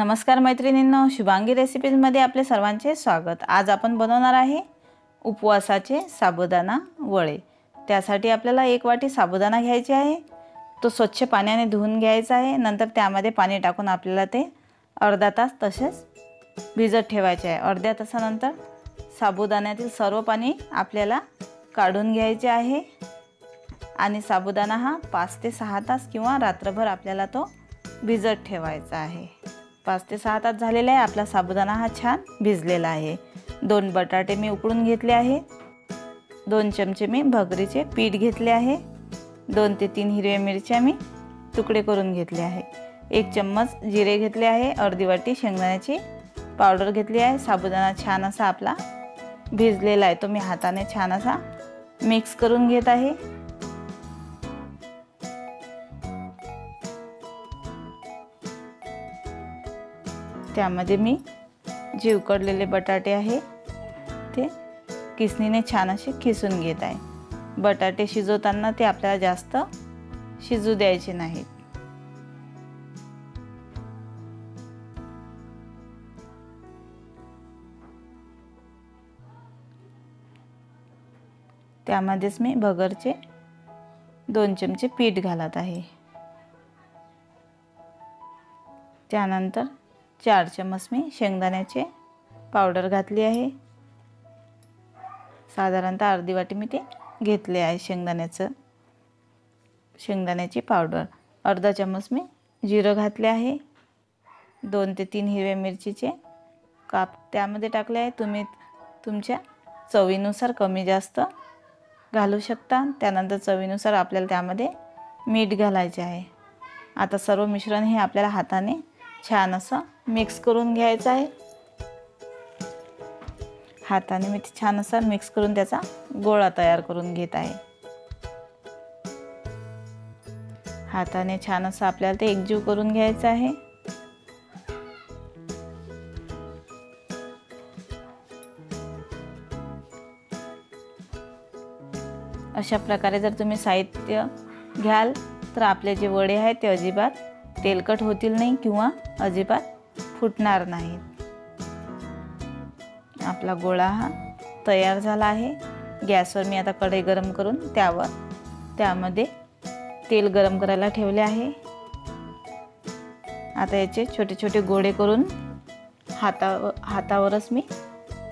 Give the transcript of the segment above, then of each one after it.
नमस्कार मैत्रिणींनो, शुभांगी रेसिपीजमध्ये आपले सर्वांचे स्वागत। आज आपण बनवणार आहे उपवासाचे साबुदाणा वडे। त्यासाठी आपल्याला 1 वाटी साबुदाणा घ्यायचे आहे। तो स्वच्छ पाण्याने धुवून घ्यायचा आहे। नंतर त्यामध्ये पाणी टाकून आपल्याला ते अर्धा तास तसेच भिजत ठेवायचे आहे। अर्ध्या तासानंतर साबुदाण्यातील सर्व पाणी आपल्याला काढून घ्यायचे आहे आणि साबुदाणा हा 5 ते 6 तास किंवा रात्रभर आपल्याला तो भिजत ठेवायचा आहे। 5 ते 6 तास झालेले आहे। आपला साबुदाणा हा छान भिजलेला आहे। 2 बटाटे मी उकडून घेतले आहे। 2 चमचे मी भगरीचे पीठ घेतले आहे। 2 ते 3 हिरव्या मिरच्या मी तुकडे करून घेतले आहे। 1 चम्मच जिरे घेतले आहे। अर्धी वाटी शेंगदाण्याची पावडर घेतली आहे। साबुदाणा छान असा आपला भिजलेला आहे। तो मी हाताने छान असा मिक्स करून घेत आहे। त्यामध्ये मी जे उकडलेले बटाटे आहे ते किसणीने छान असे किसून घेत आहे। बटाटे शिजवताना ते आपल्याला जास्त शिजू द्यायचे नाहीत। त्यामध्येच मी भगरचे 2 चमचे पीठ घालत आहे। त्यानंतर 4 चम्मच मी शेंगदाण्याचे पावडर घातली आहे। साधारणतः अर्धी वाटी मी ते घेतले आहे शेंगदाण्याची पावडर। अर्धा चम्मच मी जिरं घातले आहे। 2 ते 3 हिरव्या मिरचीचे काप त्यामध्ये टाकले आहे। तुम्ही तुमच्या चवीनुसार कमी जास्त घालू शकता। त्यानंतर चवीनुसार आपल्याला त्यामध्ये मीठ घालायचे आहे। आता सर्व मिश्रण हे आपल्याला हाताने छान असं मिक्स करून घ्यायचं आहे। हाताने मी छान असा मिक्स करून त्याचा गोळा तयार करून घेत आहे। हाताने छान असं आपल्याला ते एकजीव करून घ्यायचं आहे। अशा प्रकारे जर तुम्ही साहित्य घ्याल तर आपले जे वडे आहेत ते अजिबात तेलकट होतील नाही किंवा अजिबात फुटणार नाहीत। आपला गोळा हा तयार झाला आहे। गॅसवर मी आता कढई गरम करून त्यामध्ये तेल गरम करायला ठेवले आहे। आता याचे छोटे छोटे गोळे करून हातावरच मी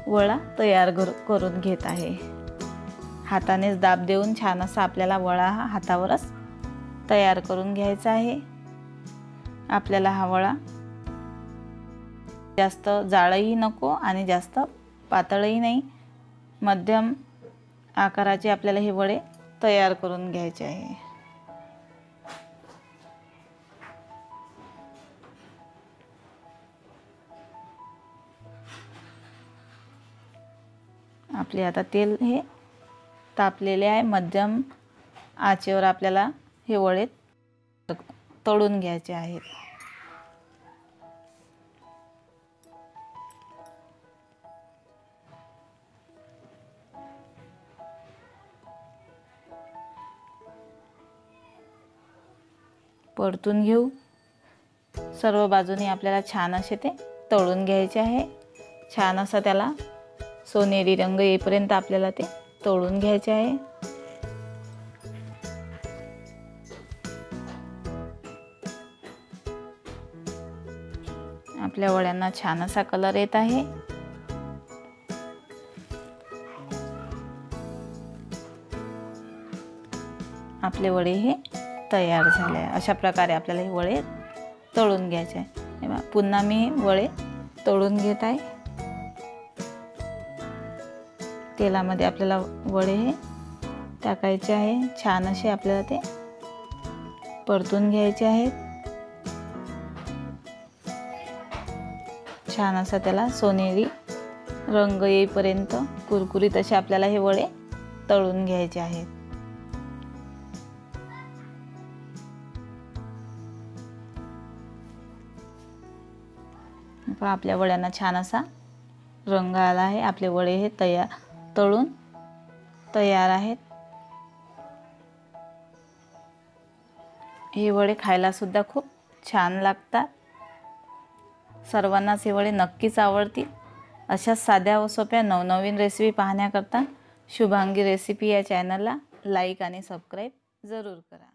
वडा तयार करून घेत आहे। हातानेच दाब देऊन छान असा आपल्याला वडा हा हातावरच तयार करून घ्यायचा आहे। आपल्याला हा वडा जास्त जाडही नको आणि जास्त पातळही नाही, मध्यम आकाराचे आपल्याला हे वडे तयार करून घ्यायचे आहे। आपले आता तेल हे तापलेले आहे। मध्यम आचेवर आपल्याला हे वडे तळून घ्यायचे आहेत। परतून घेऊ। सर्व बाजूनी आपल्याला छान असे ते तळून घ्यायचे आहे। छान असा त्याला सोनेरी रंग येईपर्यंत आपल्याला ते तळून घ्यायचे आहे। आपल्या वड्यांना छान असा कलर येत आहे। आपले वडे हे तयार झाले आहे। अशा प्रकारे आपल्याला हे वडे तळून घ्यायचे आहे। पुन्हा मी वडे तळून घेत आहे। तेलामध्ये आपल्याला वडे हे टाकायचे आहे। छान असे आपल्याला ते परतून घ्यायचे आहेत। छान असा त्याला सोनेरी रंग येईपर्यंत कुरकुरीत असे आपल्याला हे वडे तळून घ्यायचे आहेत। आपल्या वड्यांना छान असा रंग आला आहे। आपले वडे हे तळून तयार आहेत। हे वडे खायला सुद्धा खूप छान लागतात। सर्वांनाच हे वडे नक्कीच आवडतील। अशा साध्या व सोप्या नवनवीन रेसिपी पाहण्याकरता शुभांगी रेसिपी या चॅनलला लाईक आणि सबस्क्राईब जरूर करा।